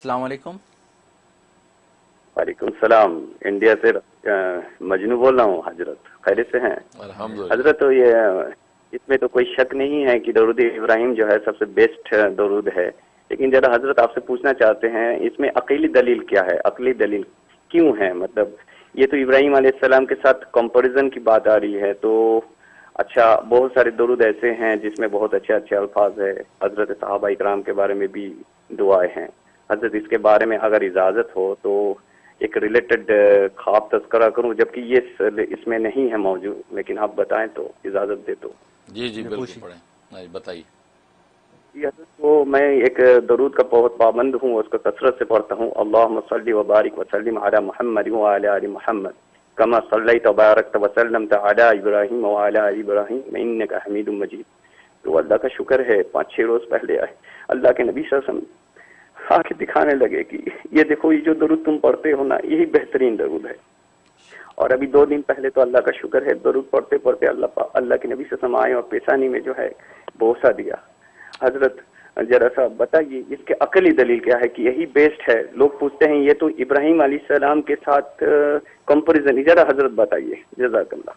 السلام علیکم۔ وعلیکم السلام، انڈیا سے مجنو بول رہا ہوں حضرت، خیریت سے ہیں؟ الحمدللہ۔ حضرت تو اس میں تو کوئی شک نہیں ہے کہ درود ابراہیم جو ہے سب سے بیسٹ درود ہے، لیکن ذرا حضرت آپ سے پوچھنا چاہتے ہیں اس میں عقلی دلیل کیا ہے؟ عقلی دلیل کیوں ہے؟ مطلب یہ تو ابراہیم علیہ السلام کے ساتھ کمپیریزن کی بات آ رہی ہے، تو اچھا بہت سارے درود ایسے ہیں جس میں بہت اچھے اچھے الفاظ ہے، حضرت صحابہ اکرام کے بارے میں بھی دعائیں ہیں۔ حضرت اس کے بارے میں اگر اجازت ہو تو ایک ریلیٹڈ خواب تذکرہ کروں، جبکہ یہ اس میں نہیں ہے موجود، لیکن آپ بتائیں تو، اجازت دے تو۔ جی بالکل پڑھیں، بتائیے۔ جی حضرت، وہ میں ایک درود کا بہت پابند ہوں، اس کو کثرت سے پڑھتا ہوں۔ اللہم صلی وبارک وسلم علی محمد وعلی آل محمد کما صلیت وبارکت وسلمت علی ابراہیم وعلی آل ابراہیم انک حمید مجید۔ تو اللہ کا شکر ہے 5-6 روز پہلے آئے اللہ کے نبی صلی اللہ علیہ وسلم آ کے دکھانے لگے کہ یہ دیکھو، یہ جو درود تم پڑھتے ہو نا، یہی بہترین درود ہے۔ اور ابھی 2 دن پہلے تو اللہ کا شکر ہے درود پڑھتے پڑھتے اللہ کے نبی صلی اللہ علیہ وسلم آئے اور پیشانی میں جو ہے بوسہ دیا۔ حضرت ذرا سا بتائیے اس کے عقلی دلیل کیا ہے کہ یہی بیسٹ ہے؟ لوگ پوچھتے ہیں یہ تو ابراہیم علیہ السلام کے ساتھ کمپیریزن، ذرا حضرت بتائیے، جزاک اللہ۔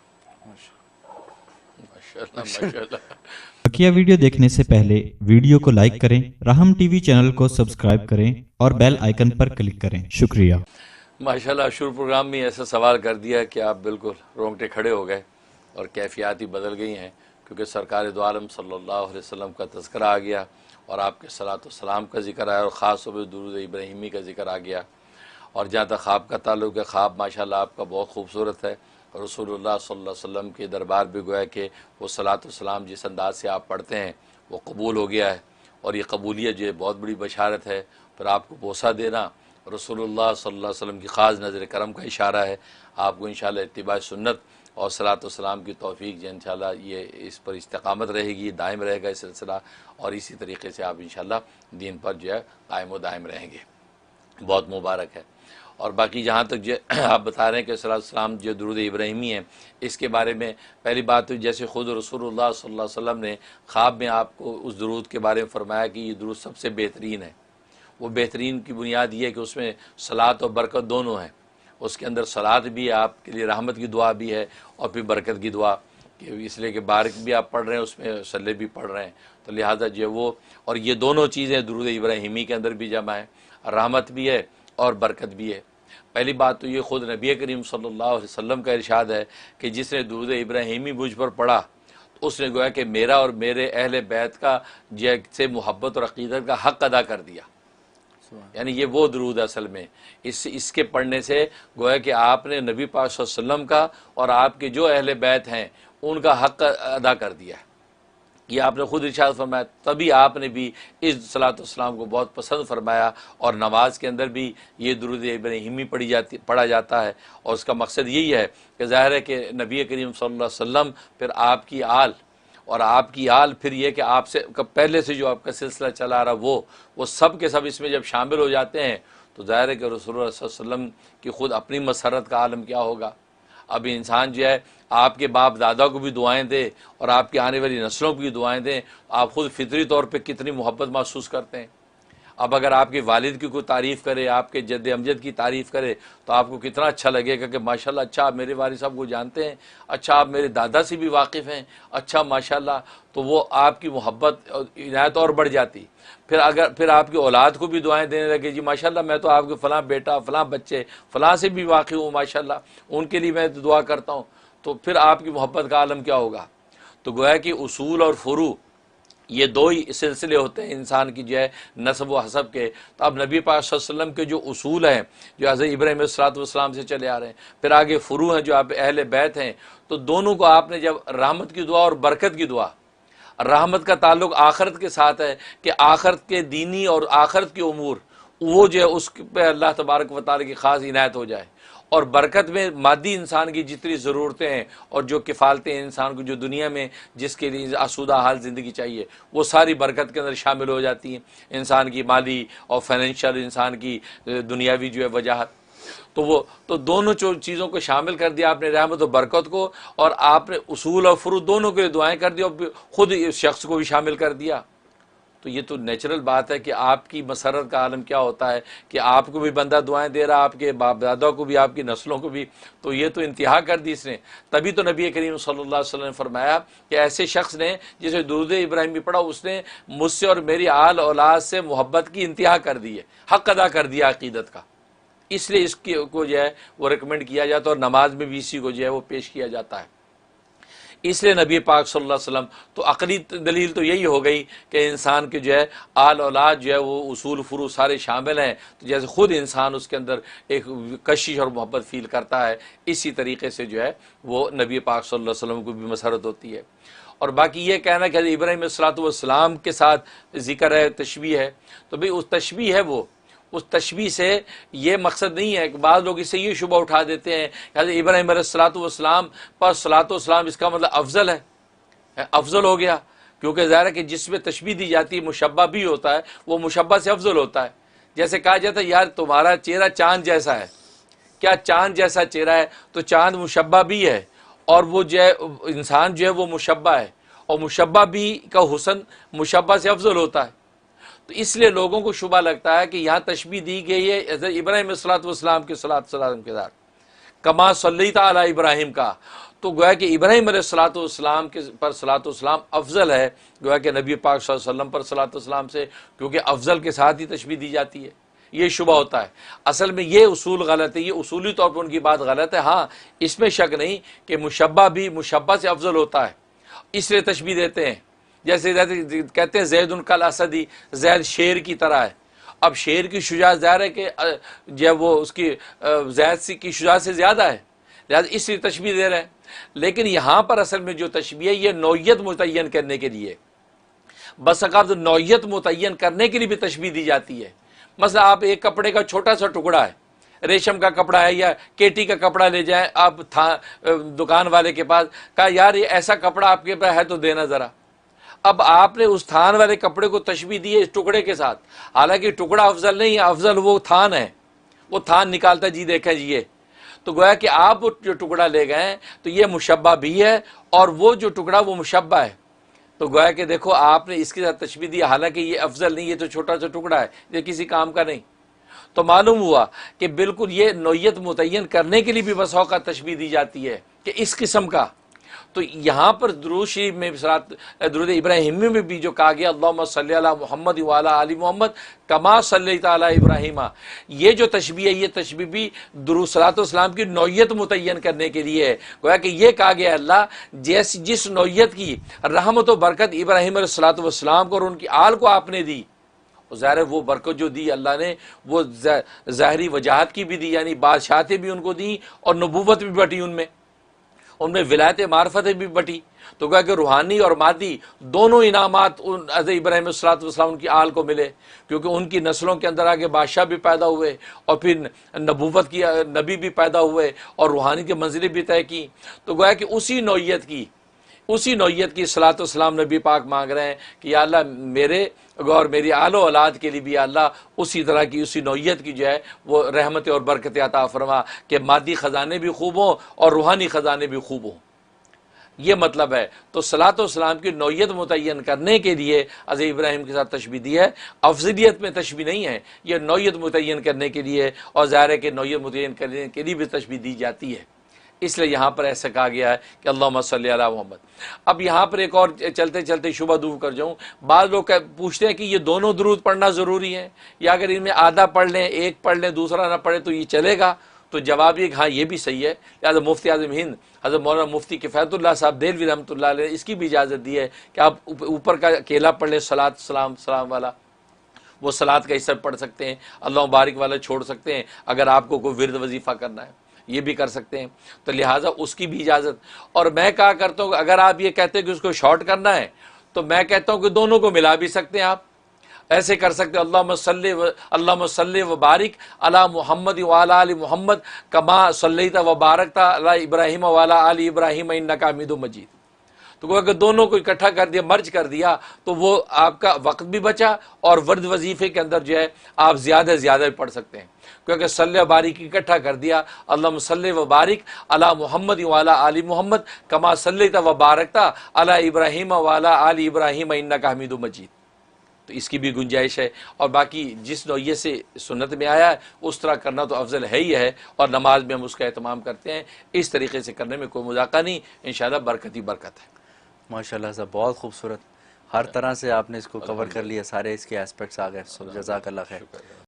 ماشاءاللہ۔ بقیہ ویڈیو دیکھنے سے پہلے ویڈیو کو لائک کریں، راہم ٹی وی چینل کو سبسکرائب کریں اور بیل آئیکن پر کلک کریں۔ شکریہ۔ ماشاءاللہ، شروع پروگرام میں ایسا سوال کر دیا کہ آپ بالکل رونگٹے کھڑے ہو گئے اور کیفیات ہی بدل گئی ہیں، کیونکہ سرکار دو عالم صلی اللہ علیہ وسلم کا تذکرہ آ گیا اور آپ کے صلاۃ والسلام کا ذکر آیا اور خاص طور پہ درود ابراہیمی کا ذکر آ گیا۔ اور جہاں تک خواب کا تعلق ہے، خواب ماشاءاللہ آپ کا بہت خوبصورت ہے، رسول اللہ صلی اللہ علیہ وسلم کے دربار بھی گویا کہ وہ صلاۃ والسلام جس انداز سے آپ پڑھتے ہیں وہ قبول ہو گیا ہے، اور یہ قبولیت جو ہے بہت بڑی بشارت ہے۔ پھر آپ کو بوسہ دینا رسول اللہ صلی اللہ علیہ وسلم کی خاص نظر کرم کا اشارہ ہے۔ آپ کو انشاءاللہ اتباع سنت اور صلاۃ والسلام کی توفیق جو انشاءاللہ یہ اس پر استقامت رہے گی، دائم رہے گا یہ سلسلہ، اور اسی طریقے سے آپ انشاءاللہ دین پر جو ہے قائم و دائم رہیں گے۔ بہت مبارک ہے۔ اور باقی جہاں تک جو آپ بتا رہے ہیں کہ صلاۃ والسلام جو درود ابراہیمی ہے، اس کے بارے میں پہلی بات تو جیسے خود رسول اللہ صلی اللہ علیہ وسلم نے خواب میں آپ کو اس درود کے بارے میں فرمایا کہ یہ درود سب سے بہترین ہے۔ وہ بہترین کی بنیاد یہ ہے کہ اس میں صلاۃ اور برکت دونوں ہیں۔ اس کے اندر صلاۃ بھی ہے، آپ کے لیے رحمت کی دعا بھی ہے، اور پھر برکت کی دعا، کہ اس لیے کہ بارک بھی آپ پڑھ رہے ہیں، اس میں صلی بھی پڑھ رہے ہیں، تو لہٰذا جو وہ اور یہ دونوں چیزیں درود ابراہیمی کے اندر بھی جمع ہیں، رحمت بھی ہے اور برکت بھی ہے۔ پہلی بات تو یہ خود نبی کریم صلی اللہ علیہ وسلم کا ارشاد ہے کہ جس نے درود ابراہیمی مجھ پر پڑھا تو اس نے گویا کہ میرا اور میرے اہل بیت کا سے محبت اور عقیدت کا حق ادا کر دیا۔ یعنی یہ وہ درود اصل میں اس کے پڑھنے سے گویا کہ آپ نے نبی پاک صلی اللہ علیہ وسلم کا اور آپ کے جو اہل بیت ہیں ان کا حق ادا کر دیا ہے۔ یہ آپ نے خود ارشاد فرمایا، تبھی آپ نے بھی اس صلاۃ والسلام کو بہت پسند فرمایا، اور نماز کے اندر بھی یہ درود ابراہیمی پڑھا جاتا ہے، اور اس کا مقصد یہی ہے کہ ظاہر ہے کہ نبی کریم صلی اللہ علیہ وسلم، پھر آپ کی آل، اور آپ کی آل، پھر یہ کہ آپ سے پہلے سے جو آپ کا سلسلہ چلا آ رہا وہ سب کے سب اس میں جب شامل ہو جاتے ہیں تو ظاہر ہے کہ رسول اللہ صلی اللہ علیہ وسلم کی خود اپنی مسرت کا عالم کیا ہوگا۔ اب انسان جو ہے آپ کے باپ دادا کو بھی دعائیں دے اور آپ کی آنے والی نسلوں کو بھی دعائیں دیں، آپ خود فطری طور پہ کتنی محبت محسوس کرتے ہیں۔ اب اگر آپ کے والد کی کوئی تعریف کرے، آپ کے جد امجد کی تعریف کرے، تو آپ کو کتنا اچھا لگے گا کہ ماشاءاللہ، اچھا آپ میرے والد صاحب کو جانتے ہیں، اچھا آپ میرے دادا سے بھی واقف ہیں، اچھا ماشاءاللہ، تو وہ آپ کی محبت عنایت اور بڑھ جاتی۔ پھر آپ کی اولاد کو بھی دعائیں دینے لگے، جی ماشاءاللہ میں تو آپ کے فلاں بیٹا، فلاں بچے، فلاں سے بھی واقف ہوں ماشاءاللہ، ان کے لیے میں دعا کرتا ہوں، تو پھر آپ کی محبت کا عالم کیا ہوگا۔ تو گویا کہ اصول اور فروع یہ دو ہی سلسلے ہوتے ہیں انسان کی جو ہے نسب و حسب کے۔ تو اب نبی پاک صلی اللہ علیہ وسلم کے جو اصول ہیں جو حضرت ابراہیم علیہ الصلوۃ والسلام سے چلے آ رہے ہیں، پھر آگے فروع ہیں جو آپ اہل بیت ہیں، تو دونوں کو آپ نے جب رحمت کی دعا اور برکت کی دعا، رحمت کا تعلق آخرت کے ساتھ ہے کہ آخرت کے دینی اور آخرت کے امور وہ جو ہے اس پہ اللہ تبارک و تعالیٰ کی خاص عنایت ہو جائے، اور برکت میں مادی انسان کی جتنی ضرورتیں ہیں اور جو کفالتیں ہیں انسان کو جو دنیا میں جس کے لیے آسودہ حال زندگی چاہیے، وہ ساری برکت کے اندر شامل ہو جاتی ہیں، انسان کی مالی اور فائنینشیل، انسان کی دنیاوی جو ہے وجاہت، تو دونوں چیزوں کو شامل کر دیا آپ نے، رحمت و برکت کو، اور آپ نے اصول اور فروع دونوں کے لیے دعائیں کر دی، اور خود اس شخص کو بھی شامل کر دیا۔ تو یہ تو نیچرل بات ہے کہ آپ کی مسرت کا عالم کیا ہوتا ہے کہ آپ کو بھی بندہ دعائیں دے رہا، آپ کے باپ دادا کو بھی، آپ کی نسلوں کو بھی، تو یہ تو انتہا کر دی اس نے۔ تبھی تو نبی کریم صلی اللہ علیہ وسلم نے فرمایا کہ ایسے شخص نے جسے درود ابراہیمی پڑھا، اس نے مجھ سے اور میری آل اولاد سے محبت کی انتہا کر دی ہے، حق ادا کر دیا عقیدت کا۔ اس لیے اس کو جو ہے وہ ریکمنڈ کیا جاتا ہے، اور نماز میں بھی اسی کو جو ہے وہ پیش کیا جاتا ہے۔ اس لیے نبی پاک صلی اللہ علیہ وسلم تو عقلی دلیل تو یہی ہو گئی کہ انسان کے جو ہے آل اولاد جو ہے وہ اصول فروع سارے شامل ہیں، تو جیسے خود انسان اس کے اندر ایک کشش اور محبت فیل کرتا ہے، اسی طریقے سے جو ہے وہ نبی پاک صلی اللہ علیہ وسلم کو بھی مسرت ہوتی ہے۔ اور باقی یہ کہنا کہ ابراہیم علیہ السلام کے ساتھ ذکر ہے، تشبیہ ہے، تو بھئی اس تشبیہ ہے، وہ اس تشبیہ سے یہ مقصد نہیں ہے کہ بعض لوگ اس سے یہ شبہ اٹھا دیتے ہیں کہ حضرت ابراہیم علیہ السلام پر صلاۃ والسلام اس کا مطلب افضل ہے، افضل ہو گیا، کیونکہ ظاہر ہے کہ جس میں تشبیہ دی جاتی ہے مشبہ بھی ہوتا ہے، وہ مشبہ سے افضل ہوتا ہے۔ جیسے کہا جاتا ہے یار تمہارا چہرہ چاند جیسا ہے، کیا چاند جیسا چہرہ ہے؟ تو چاند مشبہ بھی ہے، اور وہ جو ہے انسان جو ہے وہ مشبہ ہے، اور مشبہ بھی کا حسن مشبہ سے افضل ہوتا ہے۔ تو اس لیے لوگوں کو شبہ لگتا ہے کہ یہاں تشبیہ دی گئی ہے حضرت ابراہیم علیہ السلام کے سلام کے ساتھ، کما صلیت علی ابراہیم کا، تو گویا کہ ابراہیم علیہ السلام کے پر صلاۃ والسلام افضل ہے گویا کہ نبی پاک صلی اللہ علیہ وسلم پر صلاۃ والسلام سے، کیونکہ افضل کے ساتھ ہی تشبیہ دی جاتی ہے۔ یہ شبہ ہوتا ہے، اصل میں یہ اصول غلط ہے، یہ اصولی طور پر ان کی بات غلط ہے۔ ہاں اس میں شک نہیں کہ مشبہ بھی مشبہ سے افضل ہوتا ہے، اس لیے تشبیہ دیتے ہیں۔ جیسے کہتے ہیں زید کل اسدی، زید شیر کی طرح ہے۔ اب شیر کی شجاعت ظاہر ہے کہ جب وہ اس کی زید کی شجاعت سے زیادہ ہے، لہٰذا اس لیے تشبیہ دے رہے ہیں۔ لیکن یہاں پر اصل میں جو تشبیہ ہے یہ نوعیت متعین کرنے کے لیے، بس اوقات نوعیت متعین کرنے کے لیے بھی تشبیہ دی جاتی ہے۔ مثلا آپ ایک کپڑے کا چھوٹا سا ٹکڑا ہے، ریشم کا کپڑا ہے یا کیٹی کا کپڑا لے جائیں آپ دکان والے کے پاس، کہا یار یہ ایسا کپڑا آپ کے پاس ہے تو دینا ذرا۔ اب آپ نے اس تھان والے کپڑے کو تشبیہ دی ہے اس ٹکڑے کے ساتھ، حالانکہ ٹکڑا افضل نہیں ہے، افضل وہ تھان ہے، وہ تھان نکالتا ہے، جی دیکھیں جی یہ، تو گویا کہ آپ جو ٹکڑا لے گئے ہیں تو یہ مشبہ بھی ہے، اور وہ جو ٹکڑا وہ مشبہ ہے، تو گویا کہ دیکھو آپ نے اس کے ساتھ تشبیہ دی، حالانکہ یہ افضل نہیں، یہ تو چھوٹا سا ٹکڑا ہے، یہ کسی کام کا نہیں۔ تو معلوم ہوا کہ بالکل یہ نوعیت متعین کرنے کے لیے بھی بس اوقات تشبیہ دی جاتی ہے کہ اس قسم کا۔ تو یہاں پر درود شریف میں درود ابراہیمی میں بھی جو کہا گیا اللہم صلی علی محمد وعلی آل محمد کما صلیت علی ابراہیم، یہ جو تشبیہ ہے یہ تشبیہ بھی درود صلاۃ والسلام کی نوعیت متعین کرنے کے لیے ہے۔ گویا کہ یہ کہا گیا اللہ جس نوعیت کی رحمت و برکت ابراہیم علیہ السلام کو اور ان کی آل کو آپ نے دی، ظاہر ہے وہ برکت جو دی اللہ نے وہ ظاہری وجاہت کی بھی دی، یعنی بادشاہتیں بھی ان کو دی اور نبوت بھی بٹی ان میں ولایت معرفت بھی بٹی، تو کہا کہ روحانی اور مادی دونوں انعامات حضرت ابراہیم علیہ السلام ان کی آل کو ملے، کیونکہ ان کی نسلوں کے اندر آگے بادشاہ بھی پیدا ہوئے اور پھر نبوت کی نبی بھی پیدا ہوئے اور روحانی کی منزلیں بھی طے کی۔ تو گویا کہ اسی نوعیت کی صلاۃ والسلام نبی پاک مانگ رہے ہیں کہ یا اللہ میرے اور میری آل و اولاد کے لیے بھی یا اللہ اسی طرح کی اسی نوعیت کی جو ہے وہ رحمت اور برکت عطا فرما کہ مادی خزانے بھی خوب ہوں اور روحانی خزانے بھی خوب ہوں۔ یہ مطلب ہے۔ تو صلاۃ والسلام کی نوعیت متعین کرنے کے لیے حضرت ابراہیم کے ساتھ تشبیہ دی ہے، افضلیت میں تشبیہ نہیں ہے، یہ نوعیت متعین کرنے کے لیے، اور ظاہر ہے کہ نوعیت متعین کرنے کے لیے بھی تشبیہ دی جاتی ہے، اس لیے یہاں پر ایسا کہا گیا ہے کہ اللہم صلی علی محمد۔ اب یہاں پر ایک اور چلتے چلتے شبہ دور کر جاؤں، بعض لوگ پوچھتے ہیں کہ یہ دونوں درود پڑھنا ضروری ہے، یا اگر ان میں آدھا پڑھ لیں ایک پڑھ لیں دوسرا نہ پڑھے تو یہ چلے گا؟ تو جواب یہ کہ ہاں یہ بھی صحیح ہے، لہٰذا مفتی اعظم ہند حضرت مولانا مفتی کفایت اللہ صاحب دہلوی رحمۃ اللہ علیہ نے اس کی بھی اجازت دی ہے کہ آپ اوپر کا اکیلا پڑھ لیں صلاۃ سلام والا، وہ صلاۃ کا حصہ پڑھ سکتے ہیں، اللہ مبارک والا چھوڑ سکتے ہیں، اگر آپ کو کوئی ورد وظیفہ کرنا ہے یہ بھی کر سکتے ہیں، تو لہٰذا اس کی بھی اجازت۔ اور میں کہا کرتا ہوں اگر آپ یہ کہتے ہیں کہ اس کو شارٹ کرنا ہے تو میں کہتا ہوں کہ دونوں کو ملا بھی سکتے ہیں، آپ ایسے کر سکتے ہیں اللہم صلی و بارک علی محمد وعلی آل محمد کما صلیت و بارکت علی ابراہیم وعلی آل ابراہیم انک حمید مجید۔ تو اگر دونوں کو اکٹھا کر دیا، مرج کر دیا، تو وہ آپ کا وقت بھی بچا اور ورد وظیفے کے اندر جو ہے آپ زیادہ سے زیادہ بھی پڑھ سکتے ہیں، کیونکہ صلی و بارک اکٹھا کر دیا اللہم صلی و بارک علی محمد وعلی آل محمد کما صلیت و بارکت علی ابراہیم وعلی آل ابراہیم انک حمید مجید۔ تو اس کی بھی گنجائش ہے، اور باقی جس نوعیت سے سنت میں آیا ہے اس طرح کرنا تو افضل ہے ہی ہے، اور نماز میں ہم اس کا اہتمام کرتے ہیں، اس طریقے سے کرنے میں کوئی مذاقہ نہیں، انشاءاللہ برکت ہی برکت ہے۔ ماشاءاللہ صاحب بہت خوبصورت، ہر طرح سے آپ نے اس کو کور کر لیا، سارے اس کے اسپیکٹس آ گئے، جزاک اللہ خیر۔ شکریہ۔